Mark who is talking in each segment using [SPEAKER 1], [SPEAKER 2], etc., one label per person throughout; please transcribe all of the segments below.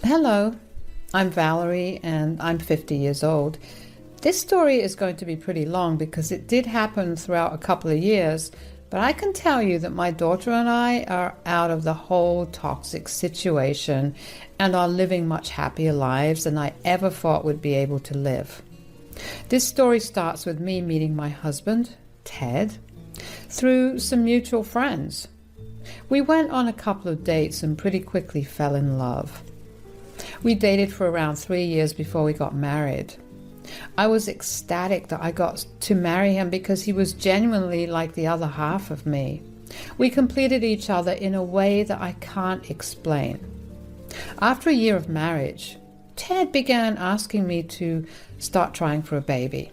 [SPEAKER 1] Hello, I'm Valerie and I'm 50 years old. This story is going to be pretty long because it did happen throughout a couple of years, but I can tell you that my daughter and I are out of the whole toxic situation and are living much happier lives than I ever thought would be able to live. This story starts with me meeting my husband, Ted, through some mutual friends. We went on a couple of dates and pretty quickly fell in love. We dated for around 3 years before we got married. I was ecstatic that I got to marry him because he was genuinely like the other half of me. We completed each other in a way that I can't explain. After a year of marriage, Ted began asking me to start trying for a baby.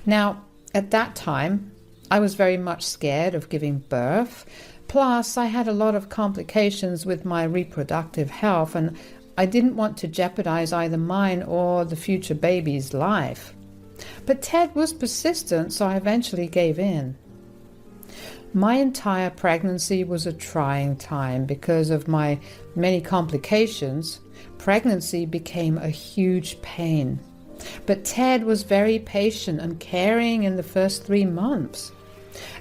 [SPEAKER 1] Now, at that time, I was very much scared of giving birth. Plus, I had a lot of complications with my reproductive health, and I didn't want to jeopardize either mine or the future baby's life. But Ted was persistent, so I eventually gave in. My entire pregnancy was a trying time because of my many complications. Pregnancy became a huge pain. But Ted was very patient and caring in the first 3 months,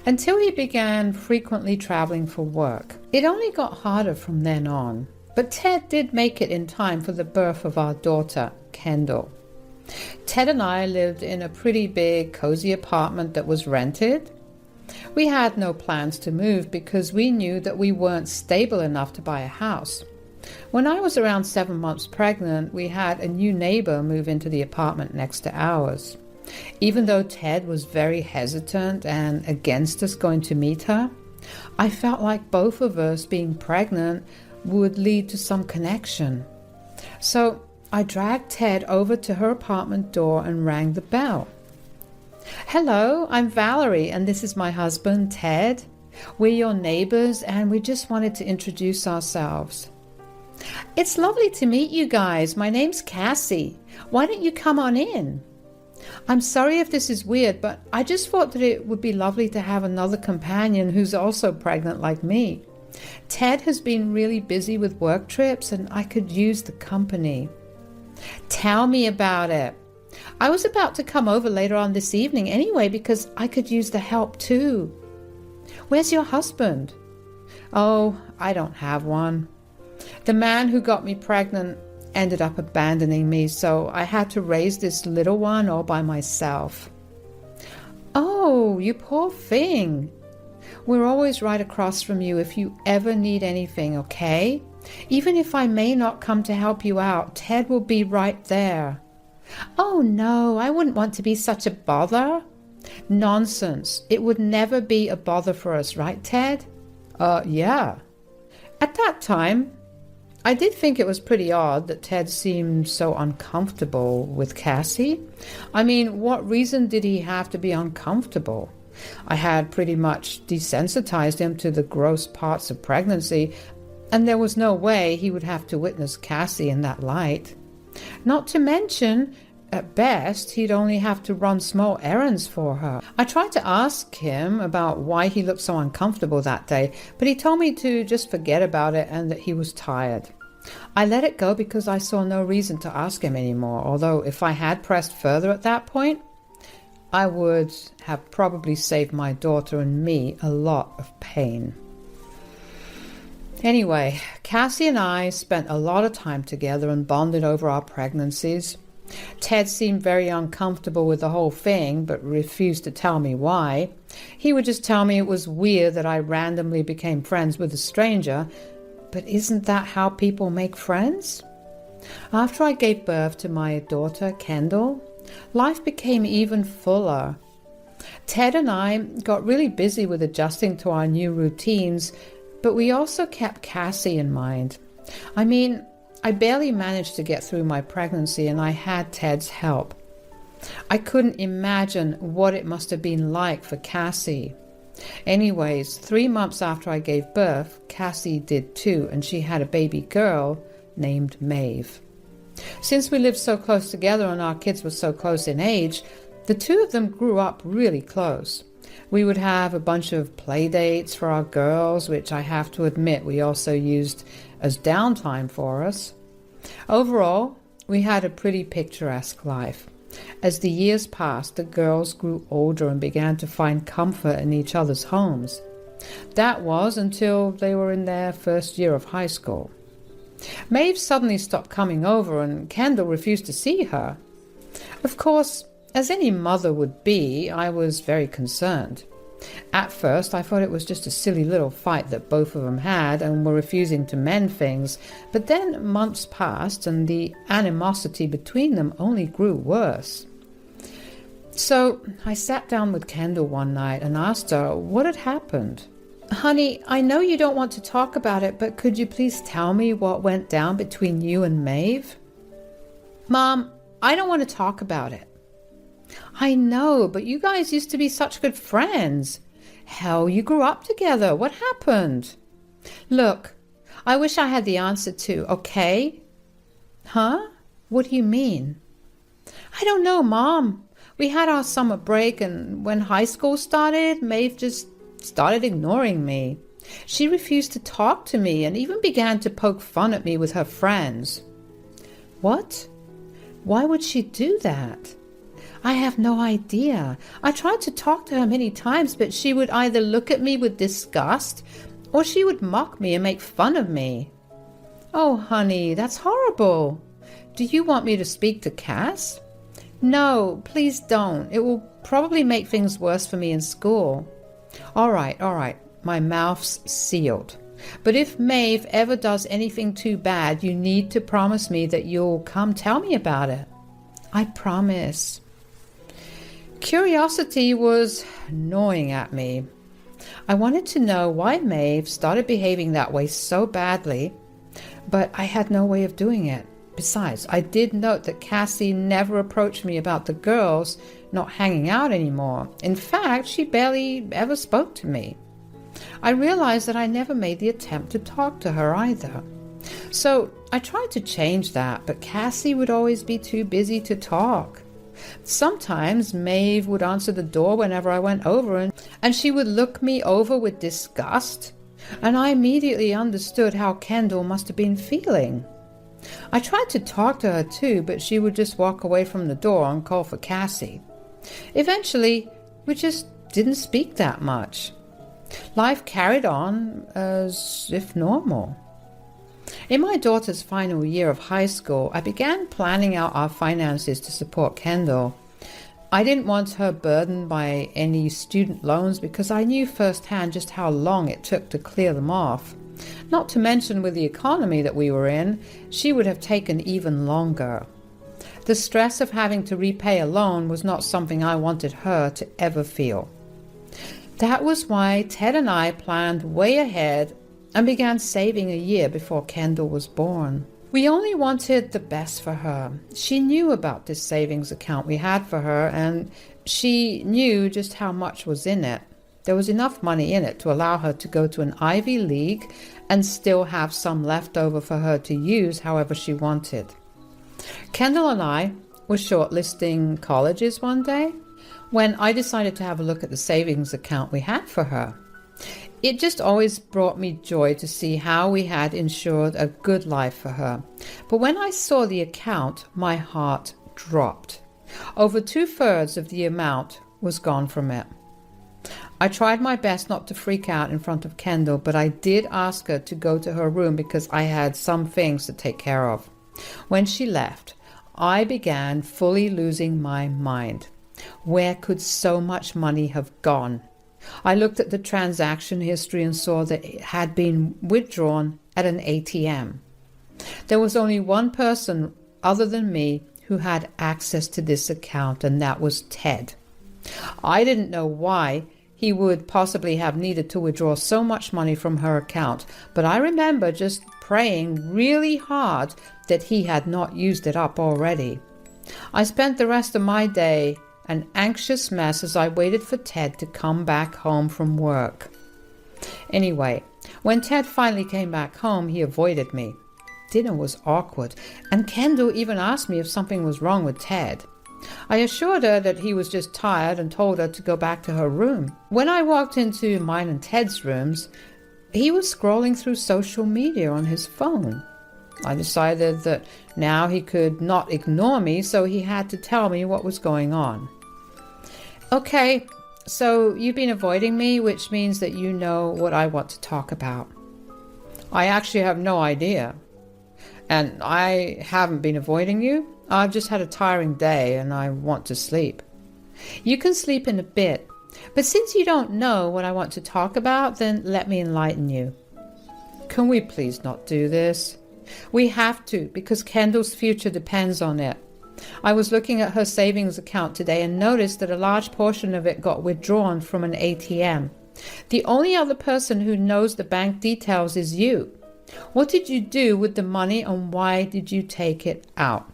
[SPEAKER 1] until he began frequently traveling for work. It only got harder from then on. But Ted did make it in time for the birth of our daughter, Kendall. Ted and I lived in a pretty big, cozy apartment that was rented. We had no plans to move because we knew that we weren't stable enough to buy a house. When I was around 7 months pregnant, we had a new neighbor move into the apartment next to ours. Even though Ted was very hesitant and against us going to meet her, I felt like both of us being pregnant would lead to some connection. So I dragged Ted over to her apartment door and rang the bell. Hello, I'm Valerie and this is my husband, Ted. We're your neighbors and we just wanted to introduce ourselves. It's lovely to meet you guys. My name's Cassie. Why don't you come on in? I'm sorry if this is weird, but I just thought that it would be lovely to have another companion who's also pregnant like me. Ted has been really busy with work trips and I could use the company. Tell me about it. I was about to come over later on this evening anyway because I could use the help too. Where's your husband? Oh, I don't have one. The man who got me pregnant ended up abandoning me, so I had to raise this little one all by myself. Oh, you poor thing. We're always right across from you if you ever need anything, okay? Even if I may not come to help you out, Ted will be right there. Oh no, I wouldn't want to be such a bother. Nonsense. It would never be a bother for us, right, Ted? Yeah. At that time, I did think it was pretty odd that Ted seemed so uncomfortable with Cassie. I mean, what reason did he have to be uncomfortable? I had pretty much desensitized him to the gross parts of pregnancy, and there was no way he would have to witness Cassie in that light. Not to mention, at best, he'd only have to run small errands for her. I tried to ask him about why he looked so uncomfortable that day, but he told me to just forget about it and that he was tired. I let it go because I saw no reason to ask him anymore, although if I had pressed further at that point, I would have probably saved my daughter and me a lot of pain. Anyway, Cassie and I spent a lot of time together and bonded over our pregnancies. Ted seemed very uncomfortable with the whole thing, but refused to tell me why. He would just tell me it was weird that I randomly became friends with a stranger, but isn't that how people make friends? After I gave birth to my daughter, Kendall, life became even fuller. Ted and I got really busy with adjusting to our new routines, but we also kept Cassie in mind. I mean, I barely managed to get through my pregnancy and I had Ted's help. I couldn't imagine what it must have been like for Cassie. Anyways, 3 months after I gave birth, Cassie did too, and she had a baby girl named Maeve. Since we lived so close together and our kids were so close in age, the two of them grew up really close. We would have a bunch of play dates for our girls, which I have to admit we also used as downtime for us. Overall, we had a pretty picturesque life. As the years passed, the girls grew older and began to find comfort in each other's homes. That was until they were in their first year of high school. Maeve suddenly stopped coming over and Kendall refused to see her. Of course, as any mother would be, I was very concerned. At first, I thought it was just a silly little fight that both of them had and were refusing to mend things, but then months passed and the animosity between them only grew worse. So I sat down with Kendall one night and asked her what had happened. "Honey, I know you don't want to talk about it, but could you please tell me what went down between you and Maeve?" "Mom, I don't want to talk about it." "I know, but you guys used to be such good friends. Hell, you grew up together. What happened?" "Look, I wish I had the answer too, okay?" "Huh? What do you mean?" "I don't know, Mom. We had our summer break, and when high school started, Maeve just started ignoring me. She refused to talk to me and even began to poke fun at me with her friends." "What? Why would she do that?" "I have no idea. I tried to talk to her many times, but she would either look at me with disgust or she would mock me and make fun of me." "Oh, honey, that's horrible. Do you want me to speak to Cass?" "No, please don't. It will probably make things worse for me in school." All right. My mouth's sealed. But if Maeve ever does anything too bad, you need to promise me that you'll come tell me about it." "I promise." Curiosity was gnawing at me. I wanted to know why Maeve started behaving that way so badly, but I had no way of doing it. Besides, I did note that Cassie never approached me about the girls not hanging out anymore. In fact, she barely ever spoke to me. I realized that I never made the attempt to talk to her either. So I tried to change that, but Cassie would always be too busy to talk. Sometimes Maeve would answer the door whenever I went over, and she would look me over with disgust, and I immediately understood how Kendall must have been feeling. I tried to talk to her too, but she would just walk away from the door and call for Cassie. Eventually, we just didn't speak that much. Life carried on as if normal. In my daughter's final year of high school, I began planning out our finances to support Kendall. I didn't want her burdened by any student loans because I knew firsthand just how long it took to clear them off. Not to mention with the economy that we were in, she would have taken even longer. The stress of having to repay a loan was not something I wanted her to ever feel. That was why Ted and I planned way ahead and began saving a year before Kendall was born. We only wanted the best for her. She knew about this savings account we had for her, and she knew just how much was in it. There was enough money in it to allow her to go to an Ivy League and still have some left over for her to use however she wanted. Kendall and I were shortlisting colleges one day when I decided to have a look at the savings account we had for her. It just always brought me joy to see how we had ensured a good life for her. But when I saw the account, my heart dropped. Over 2/3 of the amount was gone from it. I tried my best not to freak out in front of Kendall, but I did ask her to go to her room because I had some things to take care of. When she left, I began fully losing my mind. Where could so much money have gone? I looked at the transaction history and saw that it had been withdrawn at an ATM. There was only one person other than me who had access to this account, and that was Ted. I didn't know why he would possibly have needed to withdraw so much money from her account, but I remember just praying really hard that he had not used it up already. I spent the rest of my day an anxious mess as I waited for Ted to come back home from work. Anyway, when Ted finally came back home, he avoided me. Dinner was awkward, and Kendall even asked me if something was wrong with Ted. I assured her that he was just tired and told her to go back to her room. When I walked into mine and Ted's rooms, he was scrolling through social media on his phone. I decided that now he could not ignore me, so he had to tell me what was going on. Okay, so you've been avoiding me, which means that you know what I want to talk about. I actually have no idea. And I haven't been avoiding you. I've just had a tiring day and I want to sleep. You can sleep in a bit, but since you don't know what I want to talk about, then let me enlighten you. Can we please not do this? We have to, because Kendall's future depends on it. I was looking at her savings account today and noticed that a large portion of it got withdrawn from an ATM. The only other person who knows the bank details is you. What did you do with the money and why did you take it out?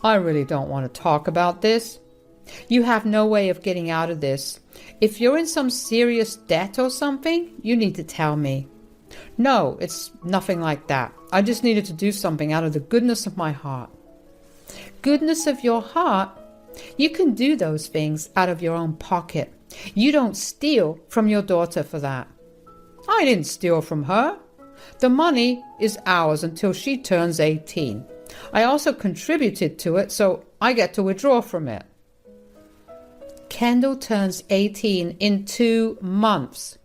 [SPEAKER 1] I really don't want to talk about this. You have no way of getting out of this. If you're in some serious debt or something, you need to tell me. No, it's nothing like that. I just needed to do something out of the goodness of my heart. Goodness of your heart? You can do those things out of your own pocket. You don't steal from your daughter for that. I didn't steal from her. The money is ours until she turns 18. I also contributed to it, so I get to withdraw from it. Kendall turns 18 in 2 months.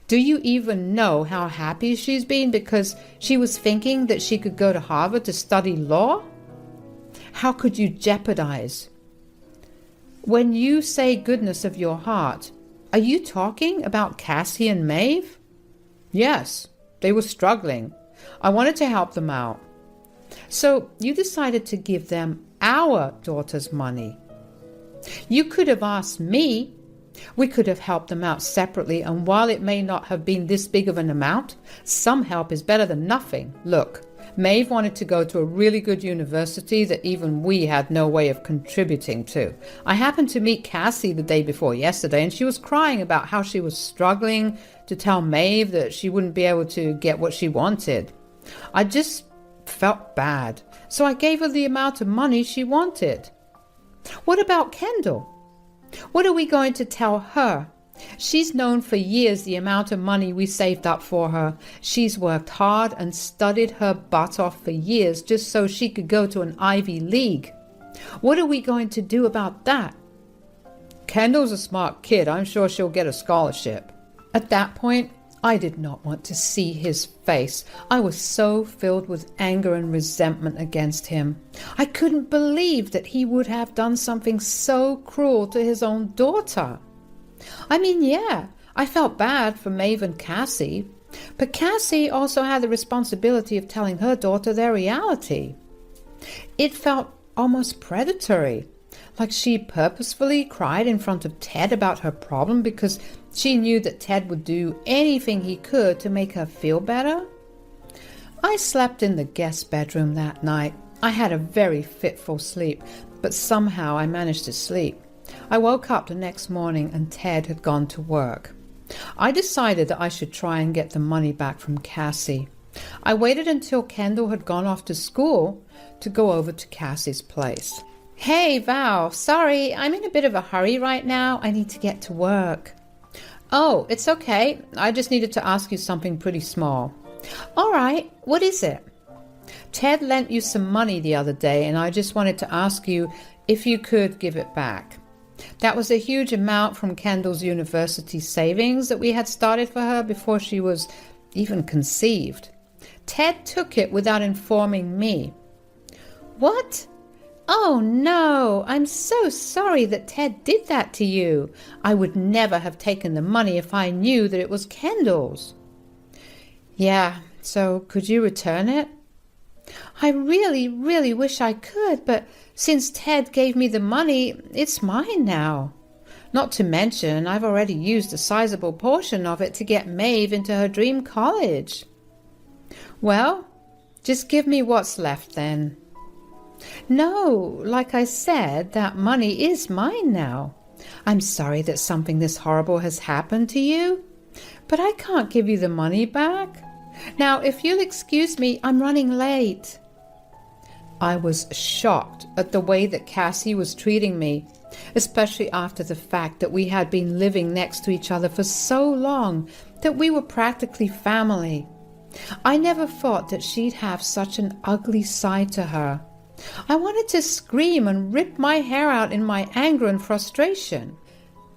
[SPEAKER 1] Do you even know how happy she's been because she was thinking that she could go to Harvard to study law? How could you jeopardize? When you say goodness of your heart, are you talking about Cassie and Maeve? Yes, they were struggling. I wanted to help them out. So you decided to give them our daughter's money. You could have asked me. We could have helped them out separately, and while it may not have been this big of an amount, some help is better than nothing. Look, Maeve wanted to go to a really good university that even we had no way of contributing to. I happened to meet Cassie the day before yesterday, and she was crying about how she was struggling to tell Maeve that she wouldn't be able to get what she wanted. I just felt bad, so I gave her the amount of money she wanted. What about Kendall? What are we going to tell her? She's known for years the amount of money we saved up for her. She's worked hard and studied her butt off for years just so she could go to an Ivy League. What are we going to do about that? Kendall's a smart kid. I'm sure she'll get a scholarship. At that point, I did not want to see his face. I was so filled with anger and resentment against him. I couldn't believe that he would have done something so cruel to his own daughter. I mean, yeah, I felt bad for Maeve and Cassie, but Cassie also had the responsibility of telling her daughter their reality. It felt almost predatory, like she purposefully cried in front of Ted about her problem because she knew that Ted would do anything he could to make her feel better. I slept in the guest bedroom that night. I had a very fitful sleep, but somehow I managed to sleep. I woke up the next morning and Ted had gone to work. I decided that I should try and get the money back from Cassie. I waited until Kendall had gone off to school to go over to Cassie's place. Hey, Val, sorry, I'm in a bit of a hurry right now. I need to get to work. Oh, it's okay. I just needed to ask you something pretty small. All right, what is it? Ted lent you some money the other day, and I just wanted to ask you if you could give it back. That was a huge amount from Kendall's university savings that we had started for her before she was even conceived. Ted took it without informing me. What? Oh no, I'm so sorry that Ted did that to you. I would never have taken the money if I knew that it was Kendall's. Yeah, so could you return it? I really, really wish I could, but since Ted gave me the money, it's mine now. Not to mention, I've already used a sizable portion of it to get Maeve into her dream college. Well, just give me what's left then. No, like I said, that money is mine now. I'm sorry that something this horrible has happened to you, but I can't give you the money back. Now, if you'll excuse me, I'm running late. I was shocked at the way that Cassie was treating me, especially after the fact that we had been living next to each other for so long that we were practically family. I never thought that she'd have such an ugly side to her. I wanted to scream and rip my hair out in my anger and frustration.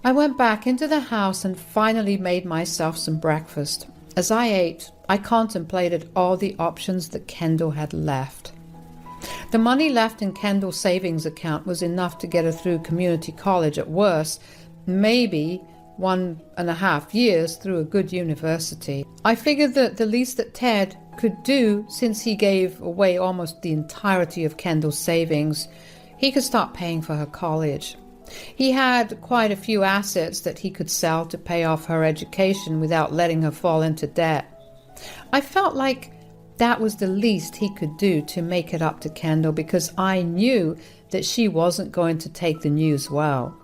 [SPEAKER 1] I went back into the house and finally made myself some breakfast. As I ate, I contemplated all the options that Kendall had left. The money left in Kendall's savings account was enough to get her through community college at worst, maybe 1.5 years through a good university. I figured that the least that Ted could do, since he gave away almost the entirety of Kendall's savings, he could start paying for her college. He had quite a few assets that he could sell to pay off her education without letting her fall into debt. I felt like that was the least he could do to make it up to Kendall, because I knew that she wasn't going to take the news well.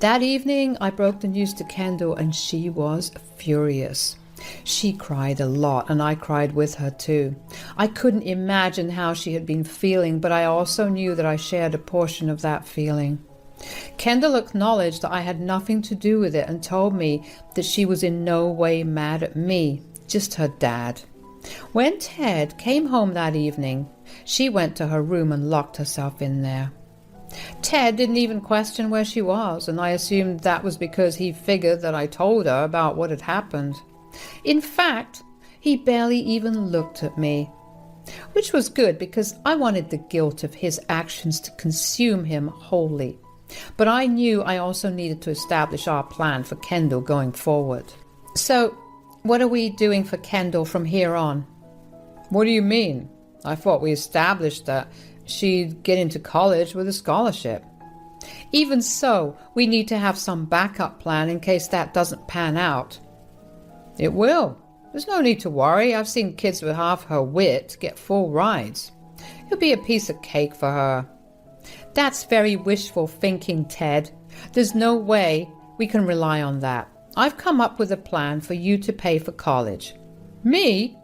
[SPEAKER 1] That evening, I broke the news to Kendall, and she was furious. She cried a lot, and I cried with her too. I couldn't imagine how she had been feeling, but I also knew that I shared a portion of that feeling. Kendall acknowledged that I had nothing to do with it and told me that she was in no way mad at me, just her dad. When Ted came home that evening, she went to her room and locked herself in there. Ted didn't even question where she was, and I assumed that was because he figured that I told her about what had happened. In fact, he barely even looked at me, which was good because I wanted the guilt of his actions to consume him wholly. But I knew I also needed to establish our plan for Kendall going forward. So, what are we doing for Kendall from here on? What do you mean? I thought we established that she'd get into college with a scholarship. Even so, we need to have some backup plan in case that doesn't pan out. It will. There's no need to worry. I've seen kids with half her wit get full rides. It'll be a piece of cake for her. That's very wishful thinking, Ted. There's no way we can rely on that. I've come up with a plan for you to pay for college. Me?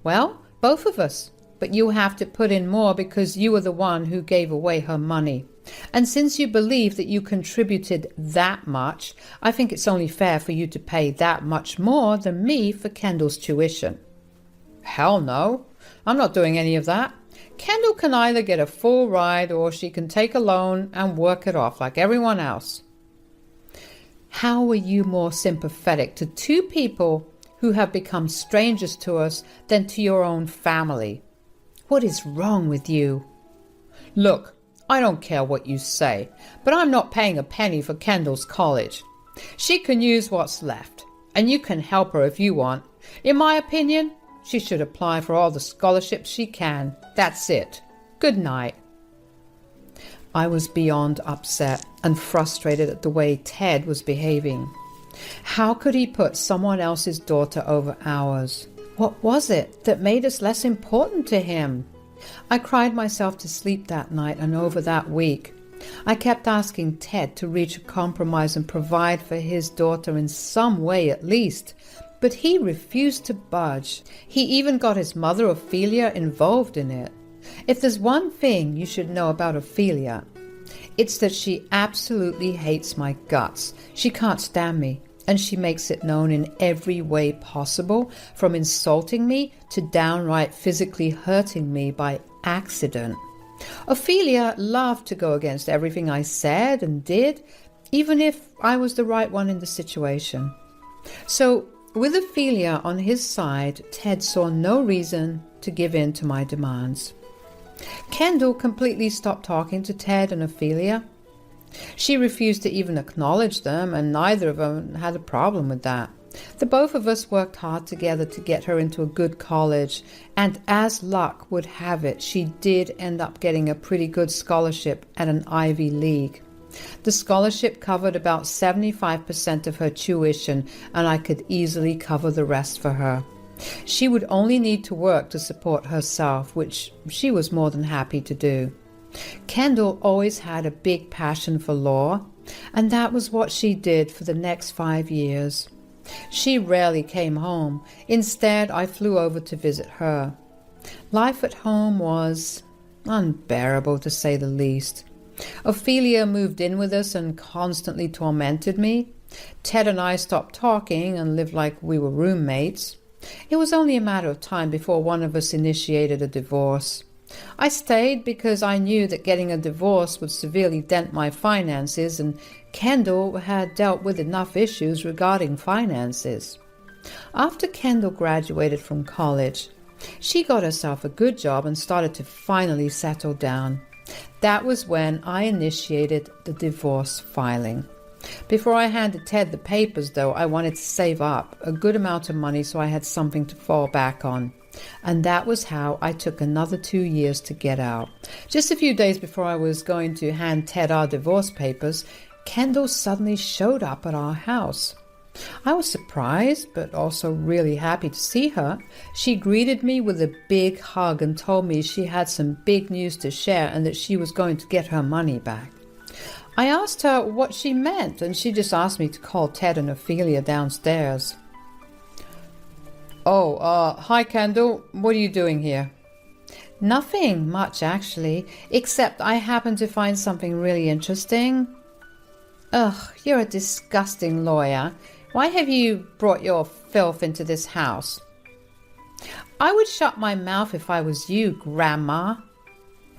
[SPEAKER 1] Well, both of us. But you have to put in more because you were the one who gave away her money. And since you believe that you contributed that much, I think it's only fair for you to pay that much more than me for Kendall's tuition. Hell no. I'm not doing any of that. Kendall can either get a full ride or she can take a loan and work it off like everyone else. How are you more sympathetic to two people who have become strangers to us than to your own family? What is wrong with you? Look, I don't care what you say, but I'm not paying a penny for Kendall's college. She can use what's left, and you can help her if you want. In my opinion, she should apply for all the scholarships she can. That's it. Good night. I was beyond upset and frustrated at the way Ted was behaving. How could he put someone else's daughter over ours? What was it that made us less important to him? I cried myself to sleep that night and over that week. I kept asking Ted to reach a compromise and provide for his daughter in some way at least, but he refused to budge. He even got his mother Ophelia involved in it. If there's one thing you should know about Ophelia, it's that she absolutely hates my guts. She can't stand me, and she makes it known in every way possible, from insulting me to downright physically hurting me by accident. Ophelia loved to go against everything I said and did, even if I was the right one in the situation. So, with Ophelia on his side, Ted saw no reason to give in to my demands. Kendall completely stopped talking to Ted and Ophelia. She refused to even acknowledge them, and neither of them had a problem with that. The both of us worked hard together to get her into a good college, and as luck would have it, she did end up getting a pretty good scholarship at an Ivy League. The scholarship covered about 75% of her tuition, and I could easily cover the rest for her. She would only need to work to support herself, which she was more than happy to do. Kendall always had a big passion for law, and that was what she did for the next 5 years. She rarely came home. Instead, I flew over to visit her. Life at home was unbearable, to say the least. Ophelia moved in with us and constantly tormented me. Ted and I stopped talking and lived like we were roommates. It was only a matter of time before one of us initiated a divorce. I stayed because I knew that getting a divorce would severely dent my finances, and Kendall had dealt with enough issues regarding finances. After Kendall graduated from college, she got herself a good job and started to finally settle down. That was when I initiated the divorce filing. Before I handed Ted the papers, though, I wanted to save up a good amount of money so I had something to fall back on. And that was how I took another 2 years to get out. Just a few days before I was going to hand Ted our divorce papers, Kendall suddenly showed up at our house. I was surprised, but also really happy to see her. She greeted me with a big hug and told me she had some big news to share and that she was going to get her money back. I asked her what she meant, and she just asked me to call Ted and Ophelia downstairs. Hi Kendall, what are you doing here? Nothing much, actually, except I happened to find something really interesting. Ugh, you're a disgusting lawyer. Why have you brought your filth into this house? I would shut my mouth if I was you, Grandma.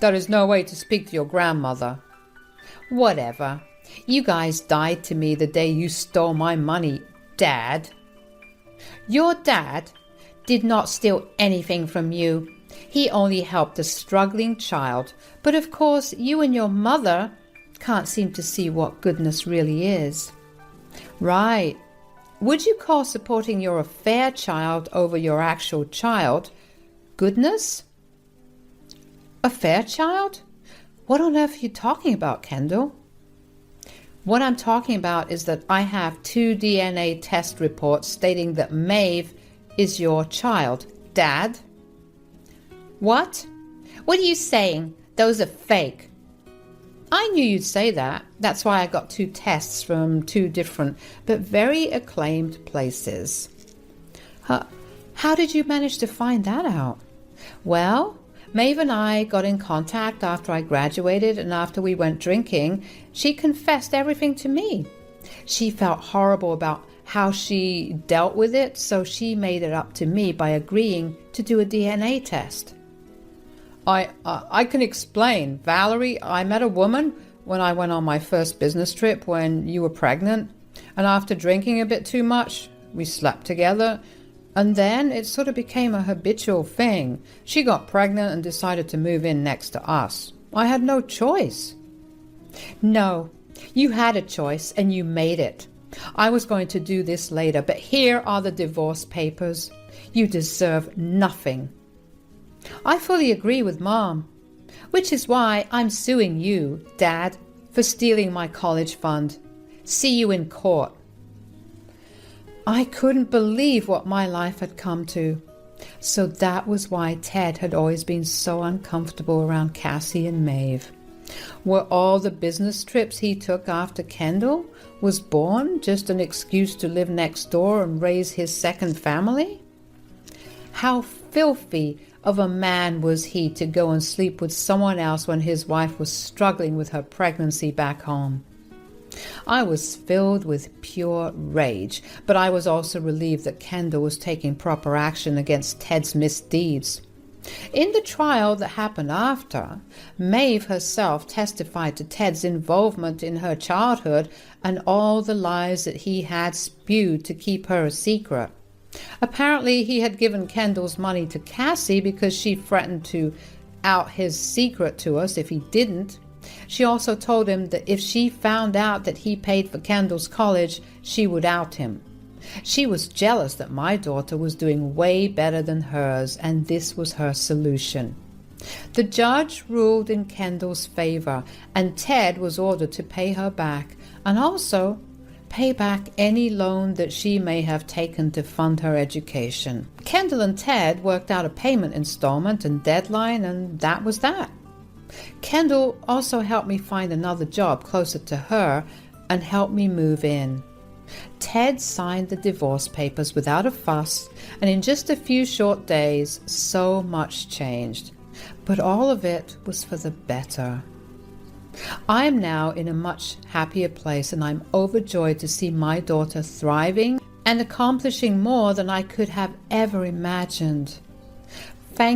[SPEAKER 1] That is no way to speak to your grandmother. Whatever. You guys died to me the day you stole my money, Dad. Your dad did not steal anything from you. He only helped a struggling child. But of course, you and your mother can't seem to see what goodness really is. Right. Would you call supporting your affair child over your actual child goodness? Affair child? What on earth are you talking about, Kendall? What I'm talking about is that I have 2 DNA test reports stating that Maeve is your child, Dad. What? What are you saying? Those are fake. I knew you'd say that. That's why I got 2 tests from 2 different but very acclaimed places. How did you manage to find that out? Well, Maeve and I got in contact after I graduated, and after we went drinking, she confessed everything to me. She felt horrible about how she dealt with it, so she made it up to me by agreeing to do a DNA test. I can explain. Valerie, I met a woman when I went on my first business trip when you were pregnant, and after drinking a bit too much, we slept together, and then it sort of became a habitual thing. She got pregnant and decided to move in next to us. I had no choice. No, you had a choice and you made it. I was going to do this later, but here are the divorce papers. You deserve nothing. I fully agree with Mom, which is why I'm suing you, Dad, for stealing my college fund. See you in court. I couldn't believe what my life had come to. So that was why Ted had always been so uncomfortable around Cassie and Maeve. Were all the business trips he took after Kendall was born just an excuse to live next door and raise his second family? How filthy of a man was he to go and sleep with someone else when his wife was struggling with her pregnancy back home? I was filled with pure rage, but I was also relieved that Kendall was taking proper action against Ted's misdeeds. In the trial that happened after, Maeve herself testified to Ted's involvement in her childhood and all the lies that he had spewed to keep her a secret. Apparently, he had given Kendall's money to Cassie because she threatened to out his secret to us if he didn't. She also told him that if she found out that he paid for Kendall's college, she would out him. She was jealous that my daughter was doing way better than hers, and this was her solution. The judge ruled in Kendall's favor, and Ted was ordered to pay her back, and also pay back any loan that she may have taken to fund her education. Kendall and Ted worked out a payment installment and deadline, and that was that. Kendall also helped me find another job closer to her and helped me move in. Ted signed the divorce papers without a fuss, and in just a few short days, so much changed. But all of it was for the better. I am now in a much happier place, and I'm overjoyed to see my daughter thriving and accomplishing more than I could have ever imagined.